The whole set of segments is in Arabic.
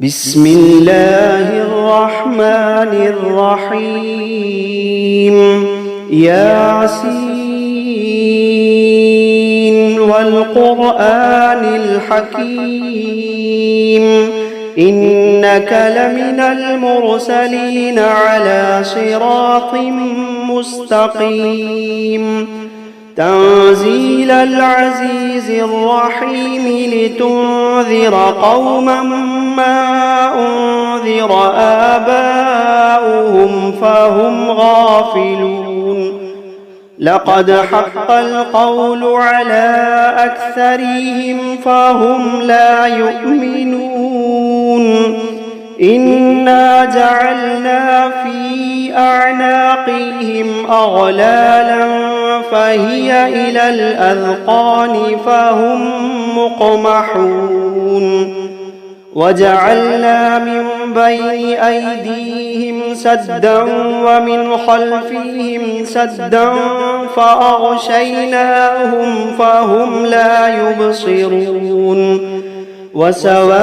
بسم الله الرحمن الرحيم. ياسين والقرآن الحكيم إنك لمن المرسلين على صراط مستقيم تنزيل العزيز الرحيم لتنذر قوما ما أنذر آباؤهم فهم غافلون لقد حق القول على أكثرهم فهم لا يؤمنون إنا جعلنا في أعناقهم أغلالا فهي إلى الأذقان فهم مقمحون وجعلنا من بين أيديهم سدا ومن خلفهم سدا فأغشيناهم فهم لا يبصرون وسواء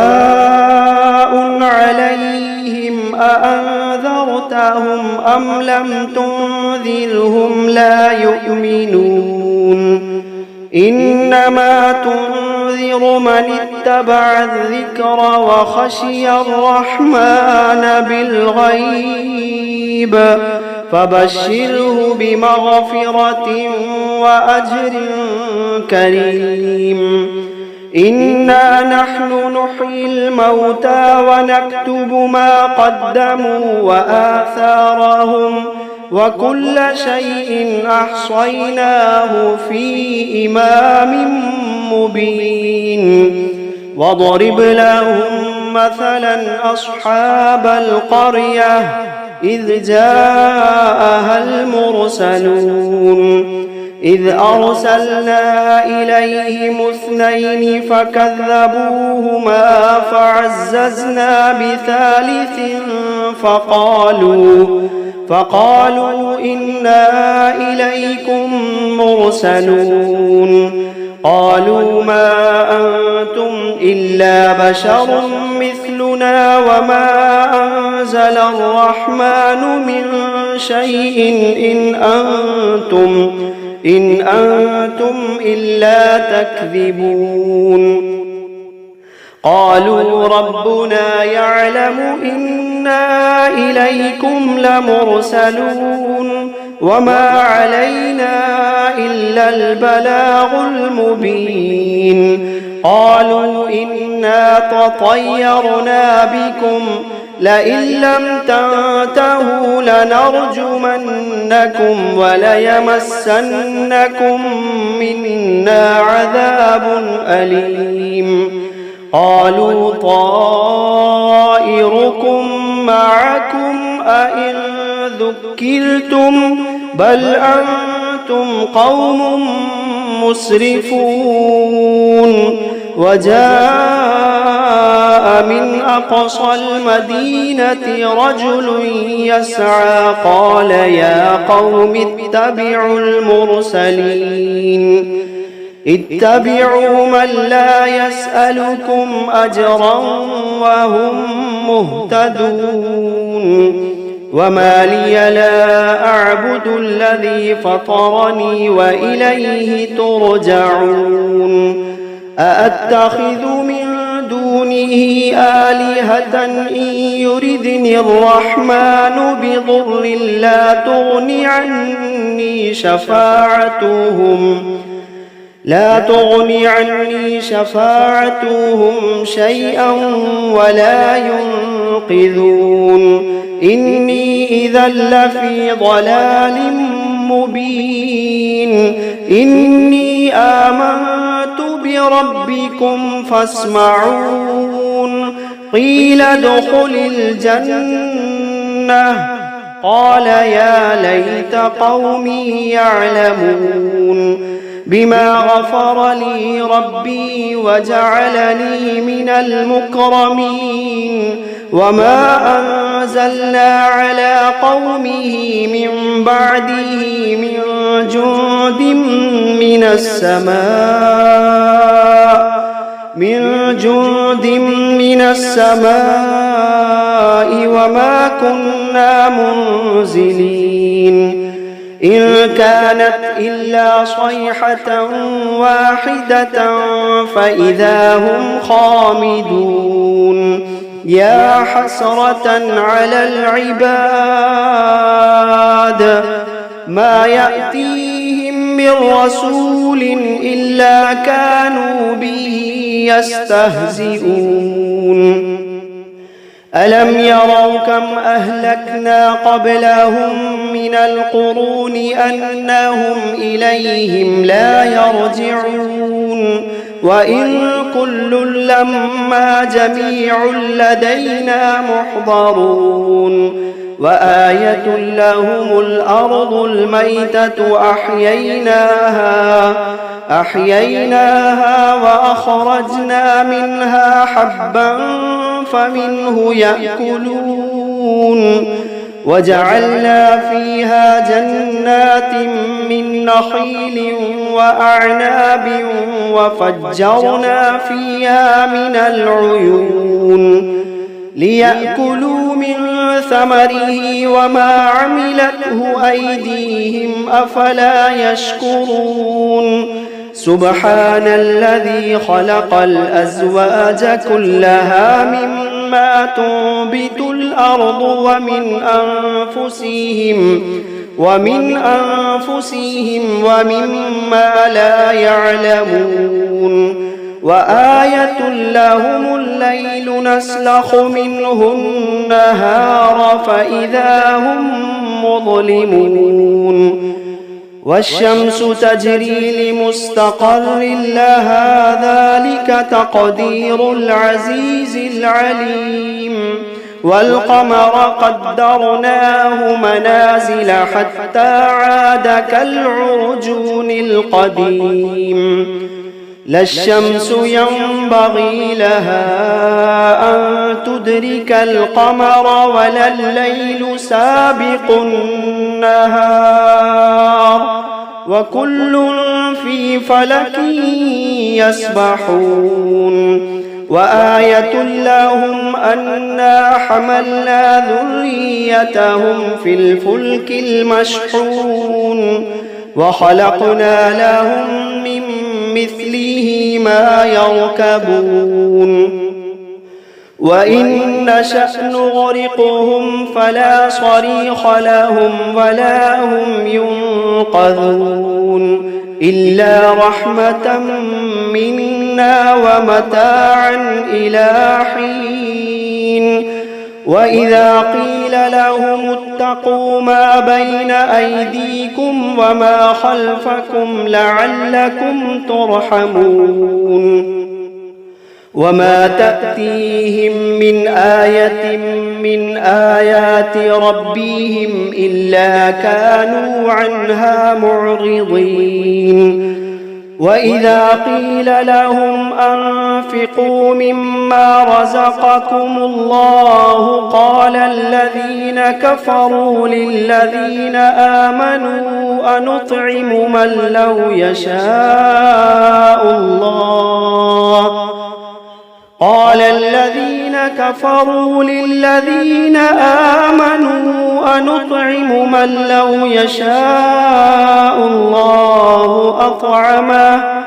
عليهم أأنذرتهم أم لم تنذرهم لا يؤمنون إنما تنذر من اتبع الذكر وخشي الرحمن بالغيب فبشره بمغفرة وأجر كريم إنا نحن نحيي الموتى ونكتب ما قدموا وآثارهم وكل شيء أحصيناه في إمام مبين واضرب لهم مثلا أصحاب القرية إذ جاءها المرسلون إذ أرسلنا إليهم اثنين فكذبوهما فعززنا بثالث فقالوا إنا إليكم مرسلون قالوا ما أنتم إلا بشر مثلنا وما أنزل الرحمن من شيء إن أنتم إلا تكذبون قالوا ربنا يعلم إنا إليكم لمرسلون وما علينا إلا البلاغ المبين قالوا إنا تطيرنا بكم لئن لم تنتهوا لنرجمنكم وليمسنكم منا عذاب أليم قالوا طائركم معكم أئن ذكرتم بل أنتم قوم مسرفون وجاء من أقصى المدينة رجل يسعى قال يا قوم اتبعوا المرسلين اتبعوا من لا يسألكم أجرا وهم مهتدون وما لي لا أعبد الذي فطرني وإليه ترجعون أأتخذ من دونه آلهة إن يردني الرحمن بضر لا تغن عني شفاعتهم شيئا ولا ينقذون إني إذا لفي ضلال مبين إني آمنت بربكم فاسمعون قيل ادخل الجنة قال يا ليت قومي يعلمون بما غفر لي ربي وجعلني من المكرمين وما أنزلنا على قومه من بعده من جند من السماء من جند من السماء وما كنا منزلين إن كانت إلا صيحة واحدة فإذا هم خامدون يا حسرة على العباد ما يأتيهم من رسول إلا كانوا به يستهزئون ألم يروا كم أهلكنا قبلهم من القرون أنهم إليهم لا يرجعون وإن كل لما جميع لدينا محضرون وآية لهم الأرض الميتة أحييناها وأخرجنا منها حبا فمنه يأكلون وجعلنا فيها جنات من نخيل وأعناب وفجرنا فيها من العيون ليأكلوا من ثمره وما عملته أيديهم أفلا يشكرون سبحان الذي خلق الأزواج كلها مما تنبت الأرض ومن أنفسهم ومما لا يعلمون وآية لهم الليل نسلخ منه النهار فإذا هم مظلمون والشمس تجري لمستقر لها ذلك تقدير العزيز العليم والقمر قدرناه منازل حتى عاد كالعرجون القديم لا الشمس ينبغي لها أن تدرك القمر ولا الليل سابق النهار وكل في فلك يسبحون وآية لهم أنا حملنا ذريتهم في الفلك المشحون وخلقنا لهم من مثله ما يركبون وإن نشأ نغرقهم فلا صريخ لهم ولا هم ينقذون إلا رحمة منا ومتاعا إلى حين وإذا قيل لهم اتقوا ما بين أيديكم وما خلفكم لعلكم ترحمون وما تأتيهم من آية من آيات ربهم إلا كانوا عنها معرضين وإذا قيل لهم أنفقوا مما رزقكم الله قال الذين كفروا للذين آمنوا أنطعم من لو يشاء الله قال الذين كفروا للذين آمنوا أنطعم من لو يشاء الله أطعمه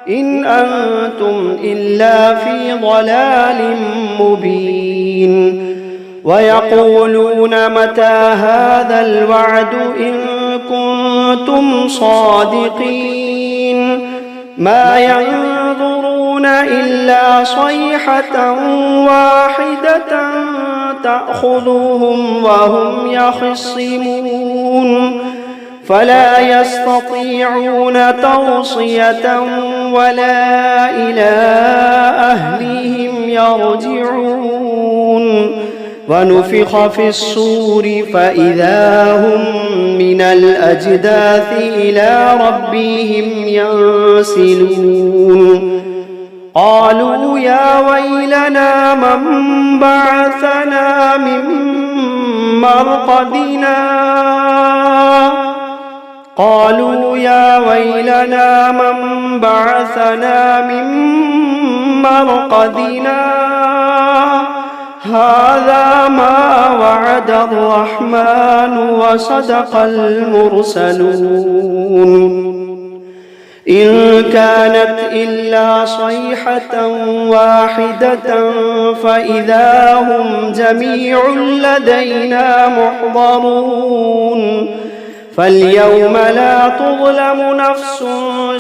إن أنتم إلا في ضلال مبين ويقولون متى هذا الوعد إن كنتم صادقين ما ينظرون إلا صيحة واحدة تأخذهم وهم يخصمون فلا يستطيعون توصية ولا إلى أهلهم يرجعون ونفخ في الصور فإذا هم من الأجداث إلى ربهم ينسلون قالوا يا ويلنا من بعثنا من مرقدنا قالوا يا ويلنا من بعثنا من مرقدنا هذا ما وعد الرحمن وصدق المرسلون إن كانت إلا صيحة واحدة فإذا هم جميع لدينا محضرون فاليوم لا تظلم نفس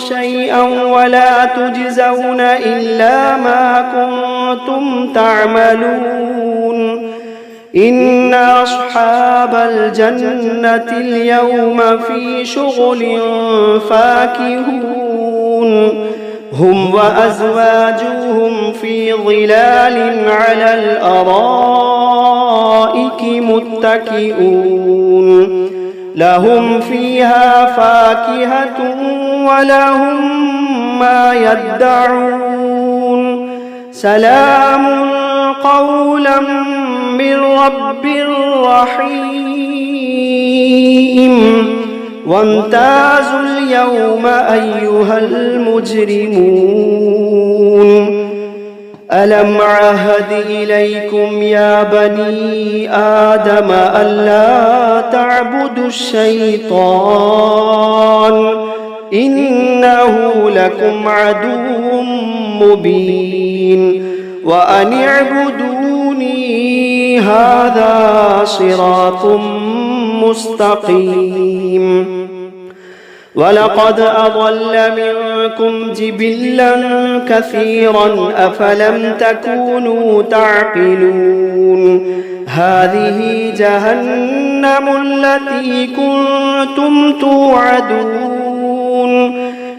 شيئا ولا تجزون إلا ما كنتم تعملون إن أصحاب الجنة اليوم في شغل فاكهون هم وأزواجهم في ظلال على الأرائك متكئون لهم فيها فاكهة ولهم ما يدعون سلام قولا من رب رحيم وامتازوا اليوم أيها المجرمون ألم عهد إليكم يا بني آدم ألا تعبدوا الشيطان إنه لكم عدو مبين وأن اعبدوني هذا صراط مستقيم ولقد أضل منكم جبلا كثيرا أفلم تكونوا تعقلون هذه جهنم التي كنتم توعدون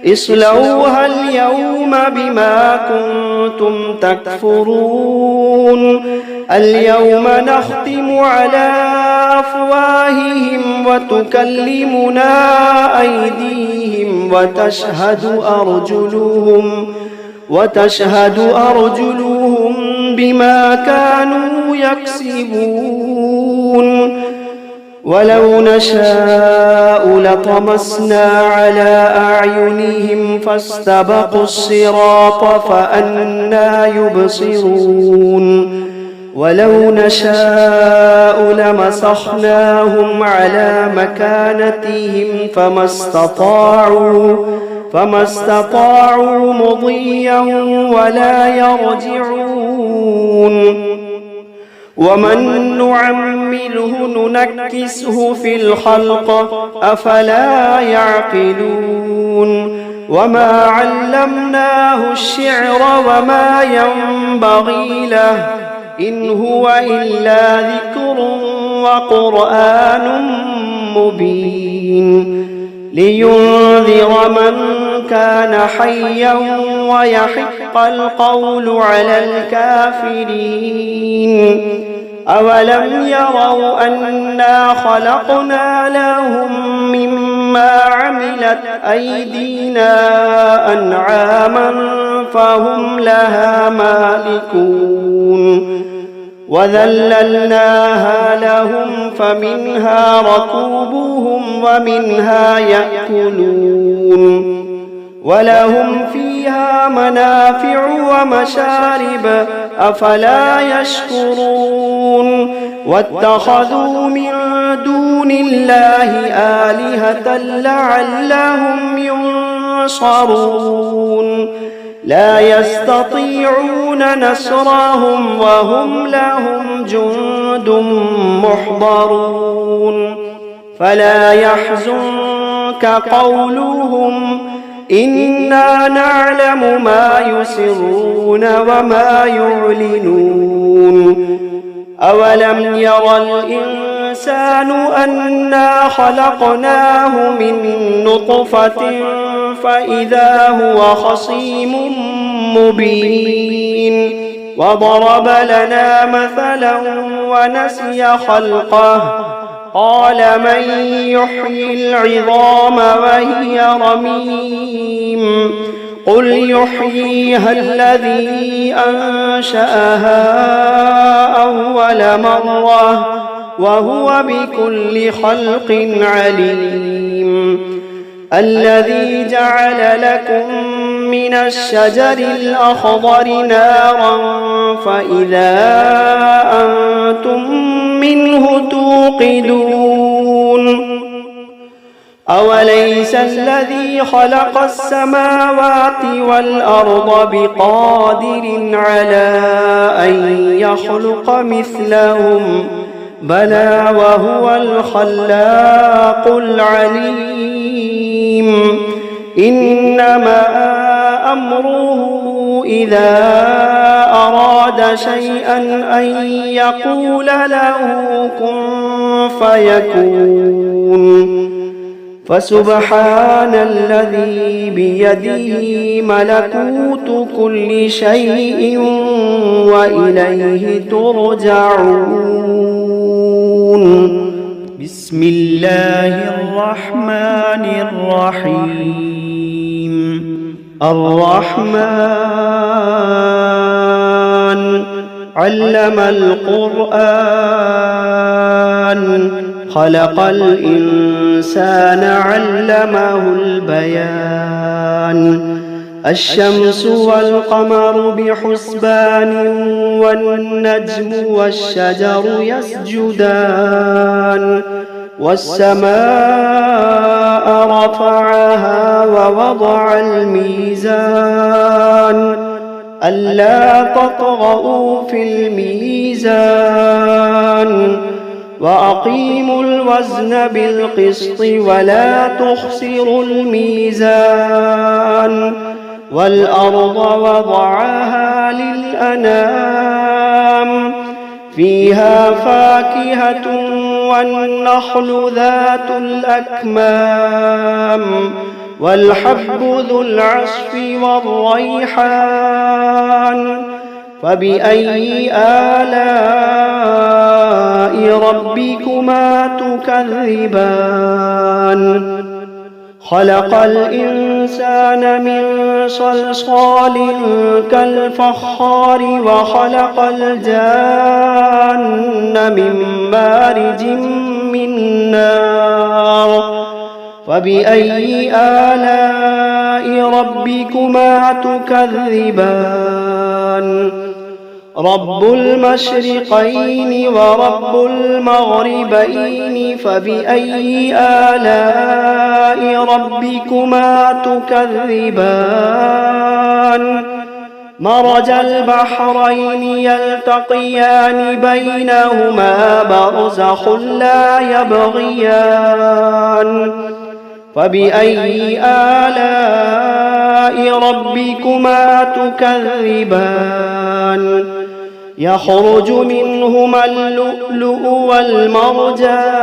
اصلوها اليوم بما كنتم تكفرون اليوم نختم على أفواههم وتكلمنا أيديهم وتشهد أرجلهم بما كانوا يكسبون ولو نشاء لطمسنا على أعينهم فاستبقوا الصراط فأنى يبصرون ولو نشاء لمسخناهم على مكانتهم فما استطاعوا مضيا ولا يرجعون ومن نعمله ننكسه في الخلق أفلا يعقلون وما علمناه الشعر وما ينبغي له إن هو إلا ذكر وقرآن مبين لينذر من كان حيا ويحق القول على الكافرين أولم يروا أنا خلقنا لهم مما عملت أيدينا أنعاما فهم لها مالكون وذللناها لهم فمنها ركوبهم ومنها يأكلون ولهم فيها منافع ومشارب أفلا يشكرون واتخذوا من دون الله آلهة لعلهم ينصرون لا يستطيعون نصرهم وهم لهم جند محضرون فلا يحزنك قولهم إنا نعلم ما يسرون وما يعلنون أولم ير الإنسان أنا خلقناه من نطفة فإذا هو خصيم مبين وضرب لنا مثلا ونسي خلقه قال من يحيي العظام وهي رميم قل يحييها الذي أنشأها أول مرة وهو بكل خلق عليم الذي جعل لكم من الشجر الأخضر نارا فإذا أنتم منه توقدون أوليس الذي خلق السماوات والأرض بقادر على أن يخلق مثلهم بلى وهو الخلاق العليم إنما أمره إذا أراد شيئا أن يقول له كن فيكون فسبحان الذي بيده ملكوت كل شيء وإليه ترجعون بسم الله الرحمن الرحيم الرحمن علم القرآن خلق الإنسان علمه البيان الشمس والقمر بحسبان والنجم والشجر يسجدان والسماء رفعها ووضع الميزان ألا تطغوا في الميزان وأقيموا الوزن بالقسط ولا تخسروا الميزان والأرض وضعها للأنام فيها فاكهة والنخل ذات الأكمام والحب ذو العصف والريحان فبأي آلاء ربكما تكذبان خلق الإنسان من صلصال كالفخار وخلق الجان من مارج من نار فبأي آلاء ربكما تكذبان رب المشرقين ورب المغربين فبأي آلاء ربكما تكذبان مرج البحرين يلتقيان بينهما برزخ لا يبغيان فبأي آلاء ربكما تكذبان يخرج منهما اللؤلؤ والمرجان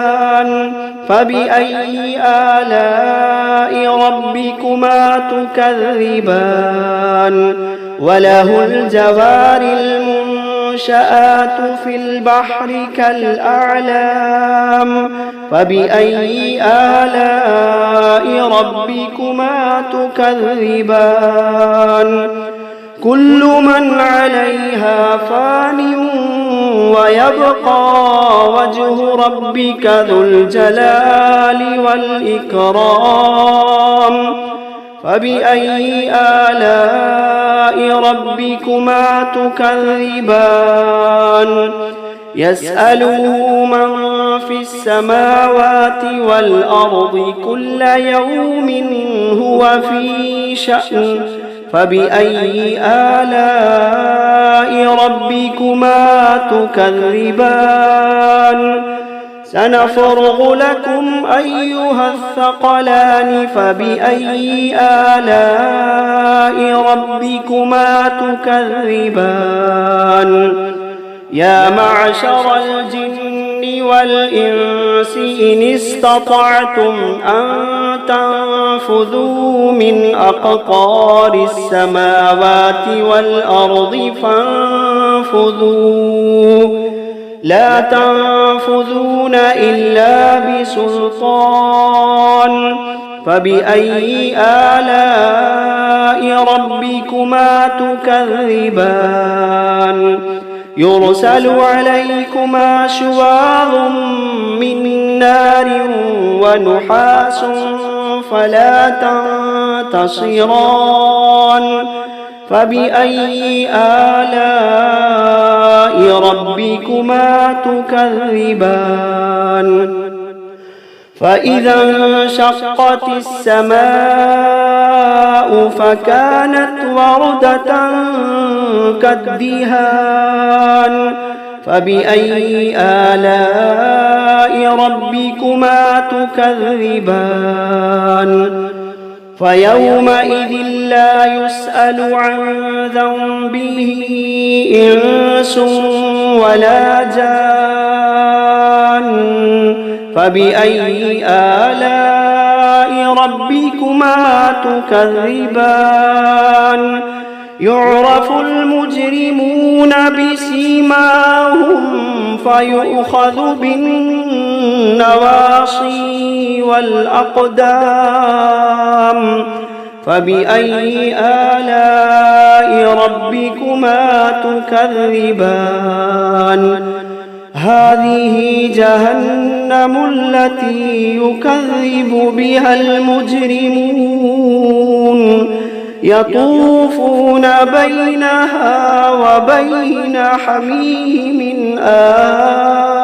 فبأي آلاء ربكما تكذبان وله الجوار المنشآت في البحر كالأعلام فبأي آلاء ربكما تكذبان كل من عليها فان ويبقى وجه ربك ذو الجلال والإكرام فبأي آلاء ربكما تكذبان يسأله من في السماوات والأرض كل يوم هو في شأن فبأي آلاء ربكما تكذبان سنفرغ لكم أيها الثقلان فبأي آلاء ربكما تكذبان يا معشر الجن والإنس إن استطعتم أن تنفذوا من أقطار السماوات والأرض فانفذوا لا تنفذون إلا بسلطان فبأي آلاء ربكما تكذبان يرسل عليكما شواظ من نار ونحاس فلا تنتصران فبأي آلاء ربكما تكذبان فإذا انشقت السماء فكانت وردة كالدهان فبأي آلاء ربكما تكذبان فيومئذ لا يسأل عن ذنبه إنس ولا جان فبأي آلاء ربكما تكذبان يعرف المجرمون بسيماهم فيؤخذ بالنواصي والأقدام فبأي آلاء ربكما تكذبان هذه جهنم التي يكذب بها المجرمون يطوفون بينها وبين حميم آن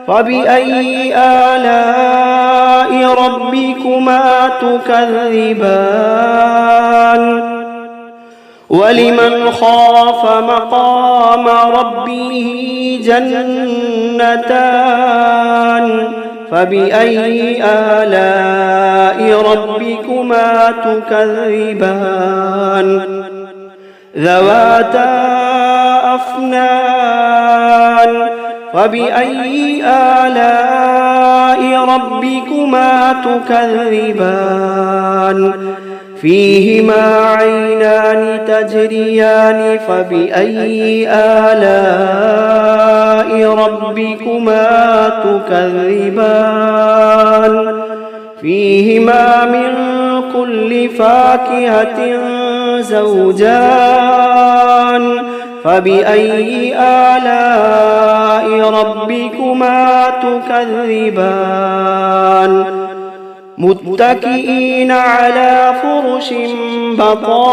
فبأي آلاء ربكما تكذبان ولمن خاف مقام ربه جنتان فبأي آلاء ربكما تكذبان ذواتا أفنان فبأي آلاء ربكما تكذبان فيهما عينان تجريان فبأي آلاء ربكما تكذبان فيهما من كل فاكهة زوجان فبأي آلاء ربكما تكذبان متكئين على فرش بطائنها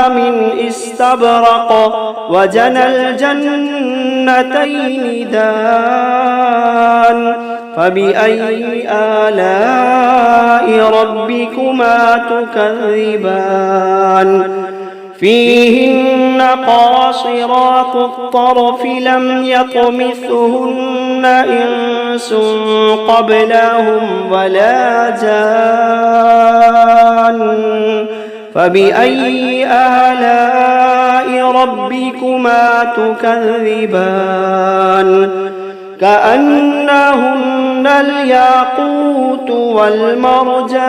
من استبرق وجنى الجنتين دان فبأي آلاء ربكما تكذبان فيهن قاصرات الطرف لم يطمثهن إنس قبلهم ولا جان فبأي آلاء ربكما تكذبان كأنهن الياقوت والمرجان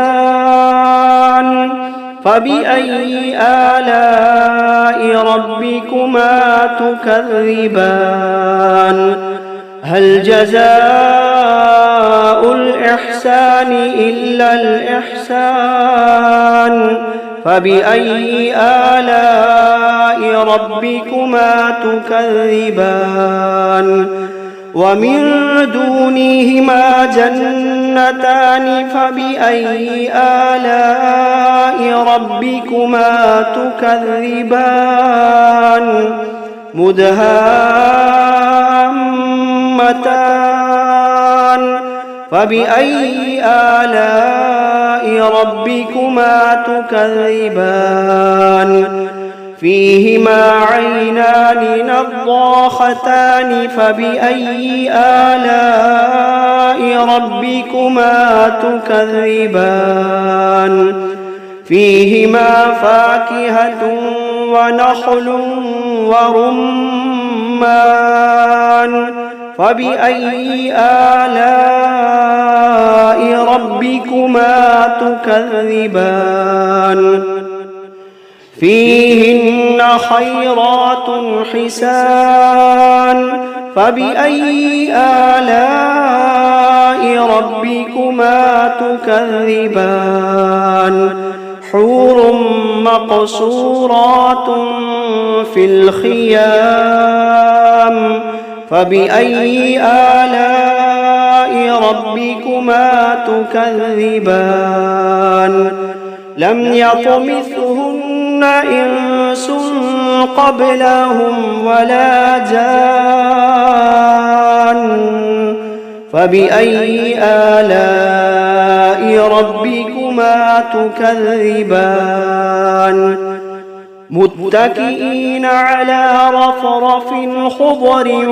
فبأي آلاء ربكما تكذبان هل جزاء الإحسان إلا الإحسان فبأي آلاء ربكما تكذبان ومن دونهما جنتان فبأي آلاء ربكما تكذبان مدهامتان فبأي آلاء ربكما تكذبان فيهما عينان نضاختان فبأي آلاء ربكما تكذبان فيهما فاكهة ونخل ورمان فبأي آلاء ربكما تكذبان فيهن خيرات حسان فبأي آلاء ربكما تكذبان حور مقصورات في الخيام فبأي آلاء ربكما تكذبان لم يطمثهن إنس قبلهم ولا جان فبأي آلاء ربكما تكذبان متكئين على رفرف خضر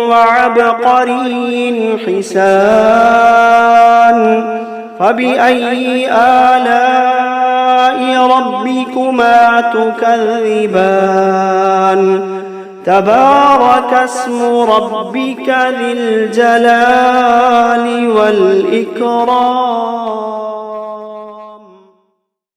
وعبقري حسان فبأي آلاء ربكما تكذبان تبارك اسم ربك ذي الجلال والإكرام.